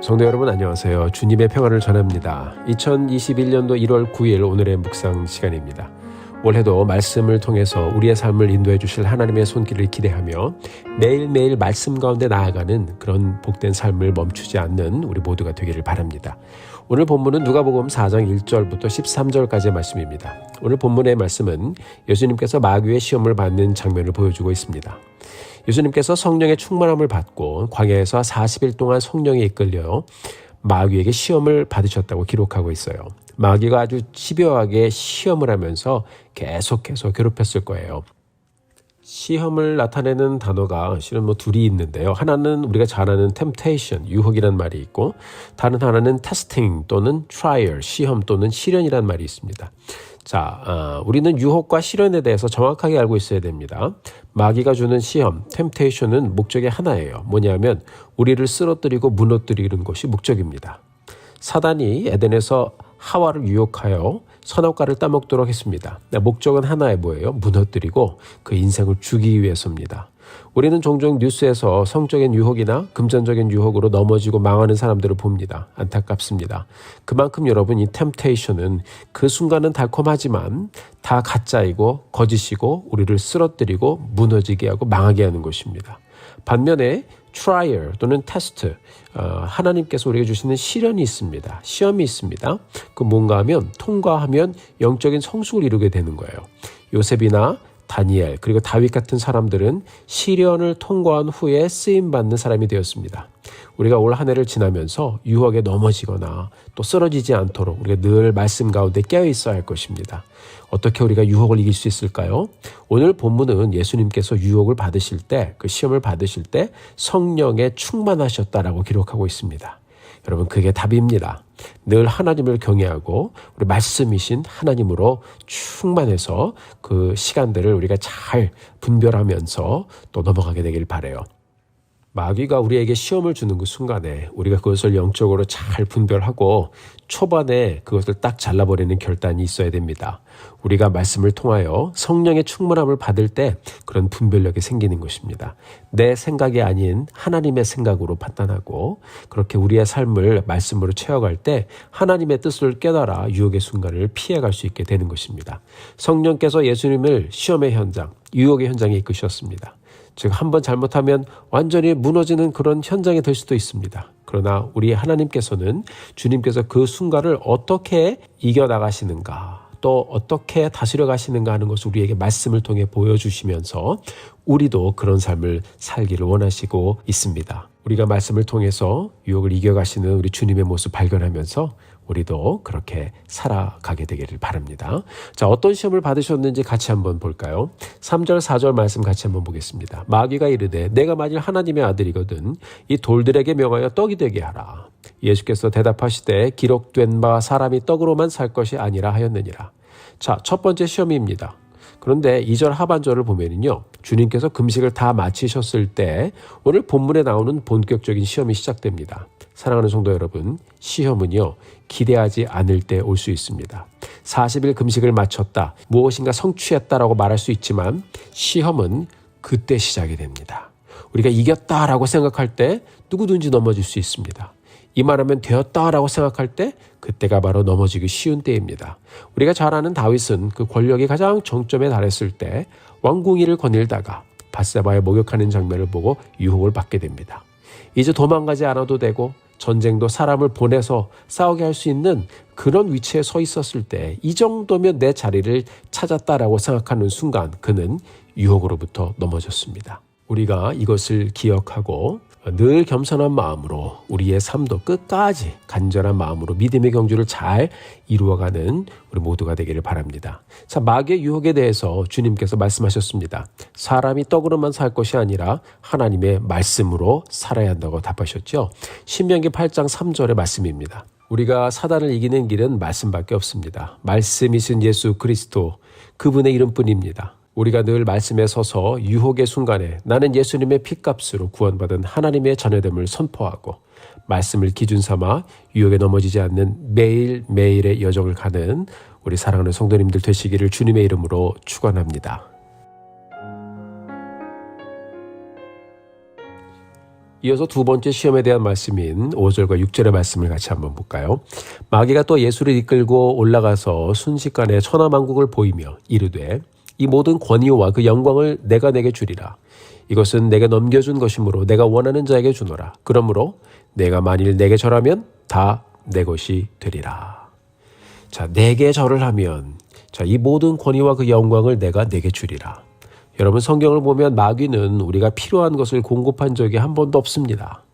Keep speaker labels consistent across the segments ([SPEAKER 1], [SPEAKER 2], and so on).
[SPEAKER 1] 성도 여러분 안녕하세요. 주님의 평안을 전합니다. 2021년도 1월 9일 오늘의 묵상 시간입니다. 올해도 말씀을 통해서 우리의 삶을 인도해 주실 하나님의 손길을 기대하며 매일매일 말씀 가운데 나아가는 그런 복된 삶을 멈추지 않는 우리 모두가 되기를 바랍니다. 오늘 본문은 누가복음 4장 1절부터 13절까지의 말씀입니다. 오늘 본문의 말씀은 예수님께서 마귀의 시험을 받는 장면을 보여주고 있습니다. 예수님께서 성령의 충만함을 받고 광야에서 40일 동안 성령에 이끌려 마귀에게 시험을 받으셨다고 기록하고 있어요. 마귀가 아주 집요하게 시험을 하면서 계속해서 괴롭혔을 거예요. 시험을 나타내는 단어가 실은 둘이 있는데요. 하나는 우리가 잘 아는 temptation, 유혹이란 말이 있고 다른 하나는 testing 또는 trial, 시험 또는 시련이란 말이 있습니다. 우리는 유혹과 시련에 대해서 정확하게 알고 있어야 됩니다. 마귀가 주는 시험, temptation은 목적이 하나예요. 뭐냐면 우리를 쓰러뜨리고 무너뜨리는 것이 목적입니다. 사단이 에덴에서 하와를 유혹하여 선악과를 따먹도록 했습니다. 목적은 하나에 뭐예요? 무너뜨리고 그 인생을 죽이기 위해서입니다. 우리는 종종 뉴스에서 성적인 유혹이나 금전적인 유혹으로 넘어지고 망하는 사람들을 봅니다. 안타깝습니다. 그만큼 여러분 이 템테이션은 그 순간은 달콤하지만 다 가짜이고 거짓이고 우리를 쓰러뜨리고 무너지게 하고 망하게 하는 것입니다. 반면에 트라이얼 또는 테스트, 하나님께서 우리에게 주시는 시련이 있습니다. 시험이 있습니다. 그 뭔가 하면 통과하면 영적인 성숙을 이루게 되는 거예요. 요셉이나 다니엘 그리고 다윗 같은 사람들은 시련을 통과한 후에 쓰임받는 사람이 되었습니다. 우리가 올 한 해를 지나면서 유혹에 넘어지거나 또 쓰러지지 않도록 우리가 늘 말씀 가운데 깨어 있어야 할 것입니다. 어떻게 우리가 유혹을 이길 수 있을까요? 오늘 본문은 예수님께서 유혹을 받으실 때, 그 시험을 받으실 때 성령에 충만하셨다라고 기록하고 있습니다. 여러분 그게 답입니다. 늘 하나님을 경외하고 우리 말씀이신 하나님으로 충만해서 그 시간들을 우리가 잘 분별하면서 또 넘어가게 되길 바라요. 마귀가 우리에게 시험을 주는 그 순간에 우리가 그것을 영적으로 잘 분별하고 초반에 그것을 딱 잘라버리는 결단이 있어야 됩니다. 우리가 말씀을 통하여 성령의 충만함을 받을 때 그런 분별력이 생기는 것입니다. 내 생각이 아닌 하나님의 생각으로 판단하고 그렇게 우리의 삶을 말씀으로 채워갈 때 하나님의 뜻을 깨달아 유혹의 순간을 피해갈 수 있게 되는 것입니다. 성령께서 예수님을 시험의 현장, 유혹의 현장에 이끄셨습니다. 즉 한번 잘못하면 완전히 무너지는 그런 현장이 될 수도 있습니다. 그러나 우리 하나님께서는 주님께서 그 순간을 어떻게 이겨나가시는가 또 어떻게 다스려 가시는가 하는 것을 우리에게 말씀을 통해 보여주시면서 우리도 그런 삶을 살기를 원하시고 있습니다. 우리가 말씀을 통해서 유혹을 이겨가시는 우리 주님의 모습 발견하면서 우리도 그렇게 살아가게 되기를 바랍니다. 어떤 시험을 받으셨는지 같이 한번 볼까요? 3절 4절 말씀 같이 한번 보겠습니다. 마귀가 이르되 내가 만일 하나님의 아들이거든 이 돌들에게 명하여 떡이 되게 하라. 예수께서 대답하시되 기록된 바 사람이 떡으로만 살 것이 아니라 하였느니라. 첫 번째 시험입니다. 그런데 2절 하반절을 보면요. 주님께서 금식을 다 마치셨을 때 오늘 본문에 나오는 본격적인 시험이 시작됩니다. 사랑하는 성도 여러분, 시험은요. 기대하지 않을 때 올 수 있습니다. 40일 금식을 마쳤다, 무엇인가 성취했다라고 말할 수 있지만 시험은 그때 시작이 됩니다. 우리가 이겼다라고 생각할 때 누구든지 넘어질 수 있습니다. 이만하면 되었다라고 생각할 때 그때가 바로 넘어지기 쉬운 때입니다. 우리가 잘 아는 다윗은 그 권력이 가장 정점에 달했을 때 왕궁이를 거닐다가 밧세바에 목욕하는 장면을 보고 유혹을 받게 됩니다. 이제 도망가지 않아도 되고 전쟁도 사람을 보내서 싸우게 할 수 있는 그런 위치에 서 있었을 때 이 정도면 내 자리를 찾았다라고 생각하는 순간 그는 유혹으로부터 넘어졌습니다. 우리가 이것을 기억하고 늘 겸손한 마음으로 우리의 삶도 끝까지 간절한 마음으로 믿음의 경주를 잘 이루어가는 우리 모두가 되기를 바랍니다. 마귀의 유혹에 대해서 주님께서 말씀하셨습니다. 사람이 떡으로만 살 것이 아니라 하나님의 말씀으로 살아야 한다고 답하셨죠. 신명기 8장 3절의 말씀입니다. 우리가 사단을 이기는 길은 말씀밖에 없습니다. 말씀이신 예수 그리스도 그분의 이름뿐입니다. 우리가 늘 말씀에 서서 유혹의 순간에 나는 예수님의 피값으로 구원받은 하나님의 자녀됨을 선포하고 말씀을 기준 삼아 유혹에 넘어지지 않는 매일매일의 여정을 가는 우리 사랑하는 성도님들 되시기를 주님의 이름으로 축원합니다. 이어서 두 번째 시험에 대한 말씀인 5절과 6절의 말씀을 같이 한번 볼까요? 마귀가 또 예수를 이끌고 올라가서 순식간에 천하만국을 보이며 이르되 이 모든 권위와 그 영광을 내가 내게 주리라. 이것은 내게 넘겨준 것이므로 내가 원하는 자에게 주노라. 그러므로 내가 만일 내게 절하면 다 내 것이 되리라. 자, 내게 절을 하면 이 모든 권위와 그 영광을 내가 내게 주리라. 여러분, 성경을 보면 마귀는 우리가 필요한 것을 공급한 적이 한 번도 없습니다.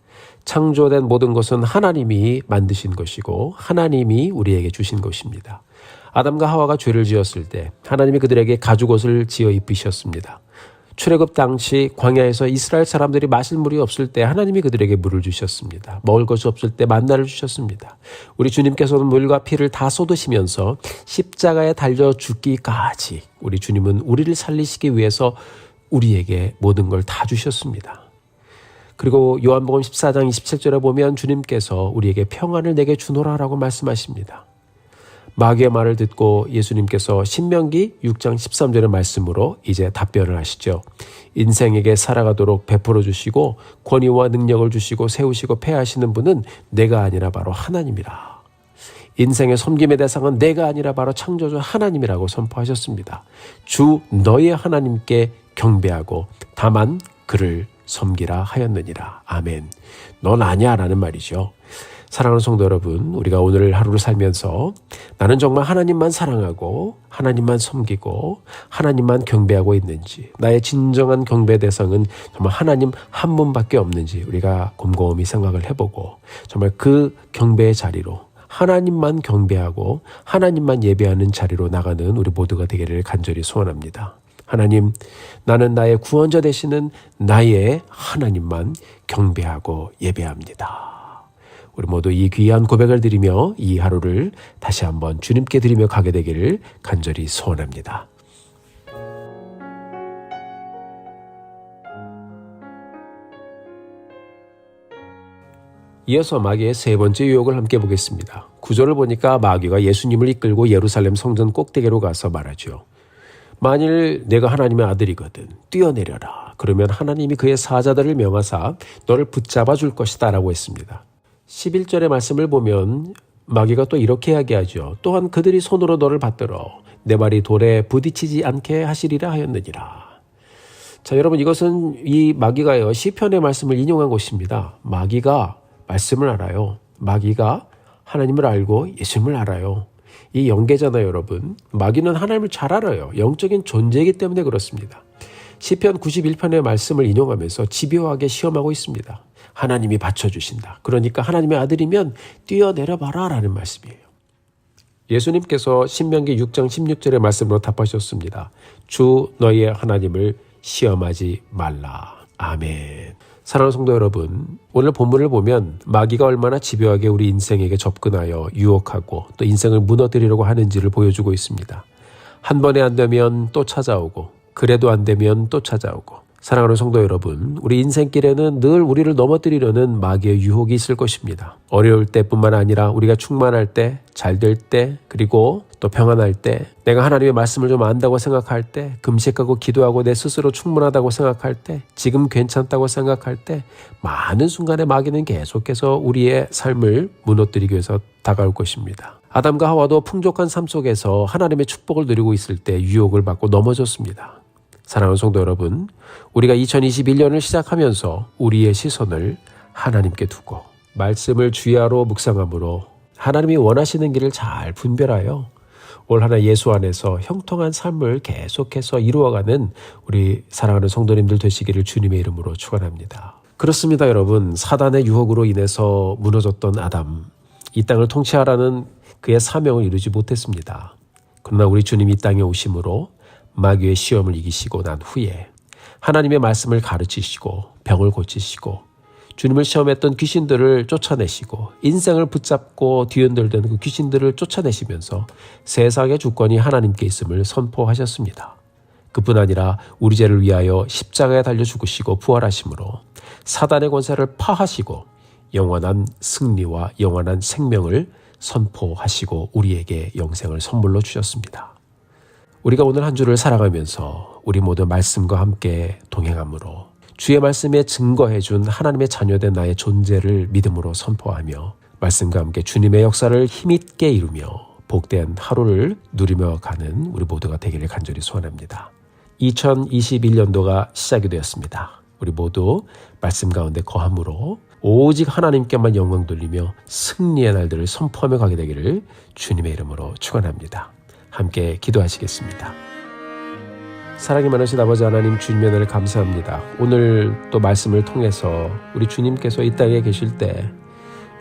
[SPEAKER 1] 창조된 모든 것은 하나님이 만드신 것이고 하나님이 우리에게 주신 것입니다. 아담과 하와가 죄를 지었을 때 하나님이 그들에게 가죽옷을 지어 입히셨습니다. 출애굽 당시 광야에서 이스라엘 사람들이 마실 물이 없을 때 하나님이 그들에게 물을 주셨습니다. 먹을 것이 없을 때 만나를 주셨습니다. 우리 주님께서는 물과 피를 다 쏟으시면서 십자가에 달려 죽기까지 우리 주님은 우리를 살리시기 위해서 우리에게 모든 걸 다 주셨습니다. 그리고 요한복음 14장 27절에 보면 주님께서 우리에게 평안을 내게 주노라라고 말씀하십니다. 마귀의 말을 듣고 예수님께서 신명기 6장 13절의 말씀으로 이제 답변을 하시죠. 인생에게 살아가도록 베풀어 주시고 권위와 능력을 주시고 세우시고 폐하시는 분은 내가 아니라 바로 하나님이라. 인생의 섬김의 대상은 내가 아니라 바로 창조주 하나님이라고 선포하셨습니다. 주 너의 하나님께 경배하고 다만 그를 섬기라 하였느니라. 아멘. 넌 아니야 라는 말이죠. 사랑하는 성도 여러분, 우리가 오늘 하루를 살면서 나는 정말 하나님만 사랑하고 하나님만 섬기고 하나님만 경배하고 있는지, 나의 진정한 경배 대상은 정말 하나님 한 분밖에 없는지 우리가 곰곰이 생각을 해보고 정말 그 경배의 자리로 하나님만 경배하고 하나님만 예배하는 자리로 나가는 우리 모두가 되기를 간절히 소원합니다. 하나님, 나는 나의 구원자 되시는 나의 하나님만 경배하고 예배합니다. 우리 모두 이 귀한 고백을 드리며 이 하루를 다시 한번 주님께 드리며 가게 되기를 간절히 소원합니다. 이어서 마귀의 세 번째 유혹을 함께 보겠습니다. 9절을 보니까 마귀가 예수님을 이끌고 예루살렘 성전 꼭대기로 가서 말하죠. 만일 내가 하나님의 아들이거든 뛰어내려라. 그러면 하나님이 그의 사자들을 명하사 너를 붙잡아 줄 것이다 라고 했습니다. 11절의 말씀을 보면 마귀가 또 이렇게 이야기하죠. 또한 그들이 손으로 너를 받들어 내 발이 돌에 부딪히지 않게 하시리라 하였느니라. 자, 여러분, 이것은 이 마귀가요 시편의 말씀을 인용한 것입니다. 마귀가 말씀을 알아요. 마귀가 하나님을 알고 예수님을 알아요. 이 연계잖아요, 여러분. 마귀는 하나님을 잘 알아요. 영적인 존재이기 때문에 그렇습니다. 시편 91편의 말씀을 인용하면서 집요하게 시험하고 있습니다. 하나님이 받쳐주신다. 그러니까 하나님의 아들이면 뛰어내려봐라 라는 말씀이에요. 예수님께서 신명기 6장 16절의 말씀으로 답하셨습니다. 주 너희의 하나님을 시험하지 말라. 아멘. 사랑하는 성도 여러분, 오늘 본문을 보면 마귀가 얼마나 집요하게 우리 인생에게 접근하여 유혹하고 또 인생을 무너뜨리려고 하는지를 보여주고 있습니다. 한 번에 안 되면 또 찾아오고 그래도 안 되면 또 찾아오고. 사랑하는 성도 여러분, 우리 인생길에는 늘 우리를 넘어뜨리려는 마귀의 유혹이 있을 것입니다. 어려울 때뿐만 아니라 우리가 충만할 때, 잘 될 때, 그리고 또 평안할 때, 내가 하나님의 말씀을 좀 안다고 생각할 때, 금식하고 기도하고 내 스스로 충분하다고 생각할 때, 지금 괜찮다고 생각할 때, 많은 순간에 마귀는 계속해서 우리의 삶을 무너뜨리기 위해서 다가올 것입니다. 아담과 하와도 풍족한 삶 속에서 하나님의 축복을 누리고 있을 때 유혹을 받고 넘어졌습니다. 사랑하는 성도 여러분, 우리가 2021년을 시작하면서 우리의 시선을 하나님께 두고 말씀을 주야로 묵상함으로 하나님이 원하시는 길을 잘 분별하여 올 한 해 예수 안에서 형통한 삶을 계속해서 이루어가는 우리 사랑하는 성도님들 되시기를 주님의 이름으로 축원합니다. 그렇습니다, 여러분. 사단의 유혹으로 인해서 무너졌던 아담, 이 땅을 통치하라는 그의 사명을 이루지 못했습니다. 그러나 우리 주님이 이 땅에 오심으로 마귀의 시험을 이기시고 난 후에 하나님의 말씀을 가르치시고 병을 고치시고 주님을 시험했던 귀신들을 쫓아내시고 인생을 붙잡고 뒤흔들던 그 귀신들을 쫓아내시면서 세상의 주권이 하나님께 있음을 선포하셨습니다. 그뿐 아니라 우리 죄를 위하여 십자가에 달려 죽으시고 부활하심으로 사단의 권세를 파하시고 영원한 승리와 영원한 생명을 선포하시고 우리에게 영생을 선물로 주셨습니다. 우리가 오늘 한 주를 살아가면서 우리 모두 말씀과 함께 동행함으로 주의 말씀에 증거해준 하나님의 자녀된 나의 존재를 믿음으로 선포하며 말씀과 함께 주님의 역사를 힘있게 이루며 복된 하루를 누리며 가는 우리 모두가 되기를 간절히 소원합니다. 2021년도가 시작이 되었습니다. 우리 모두 말씀 가운데 거함으로 오직 하나님께만 영광 돌리며 승리의 날들을 선포하며 가게 되기를 주님의 이름으로 축원합니다. 함께 기도하시겠습니다. 사랑이 많으신 아버지 하나님, 주님의 은혜를 감사합니다. 오늘 또 말씀을 통해서 우리 주님께서 이 땅에 계실 때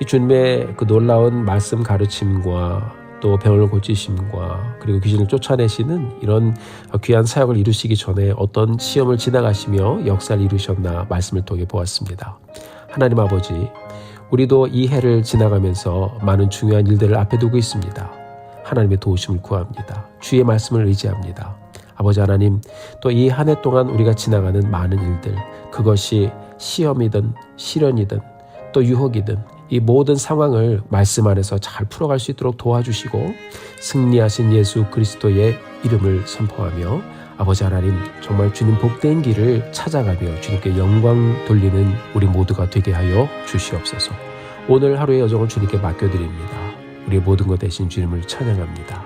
[SPEAKER 1] 이 주님의 그 놀라운 말씀 가르침과 또 병을 고치심과 그리고 귀신을 쫓아내시는 이런 귀한 사역을 이루시기 전에 어떤 시험을 지나가시며 역사를 이루셨나 말씀을 통해 보았습니다. 하나님 아버지, 우리도 이 해를 지나가면서 많은 중요한 일들을 앞에 두고 있습니다. 하나님의 도우심을 구합니다. 주의 말씀을 의지합니다. 아버지 하나님, 또 이 한 해 동안 우리가 지나가는 많은 일들, 그것이 시험이든 시련이든 또 유혹이든 이 모든 상황을 말씀 안에서 잘 풀어갈 수 있도록 도와주시고 승리하신 예수 그리스도의 이름을 선포하며 아버지 하나님, 정말 주님 복된 길을 찾아가며 주님께 영광 돌리는 우리 모두가 되게 하여 주시옵소서. 오늘 하루의 여정을 주님께 맡겨드립니다. 우리의 모든 것 대신 주님을 찬양합니다.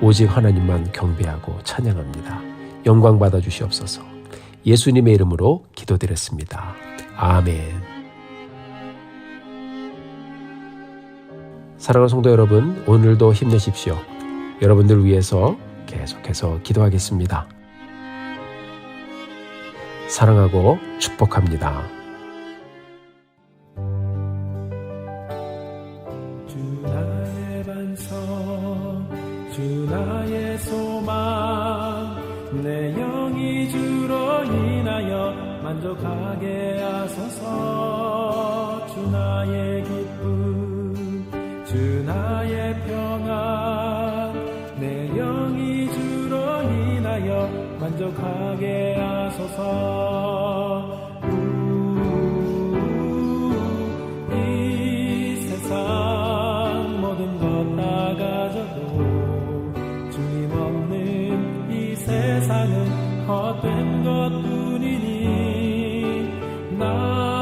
[SPEAKER 1] 오직 하나님만 경배하고 찬양합니다. 영광 받아 주시옵소서. 예수님의 이름으로 기도드렸습니다. 아멘. 사랑하는 성도 여러분, 오늘도 힘내십시오. 여러분들 위해서 계속해서 기도하겠습니다. 사랑하고 축복합니다.
[SPEAKER 2] 주 나의 반석, 주 나의 소망, 내 영이 주로 인하여 만족하게 하소서. 주 나의 기쁨, 주 나의 평안, 내 영이 주로 인하여 만족하게 하소서. 이 세상 모든 것 다 가져도 주님 없는 이 세상은 헛된 것뿐이니 나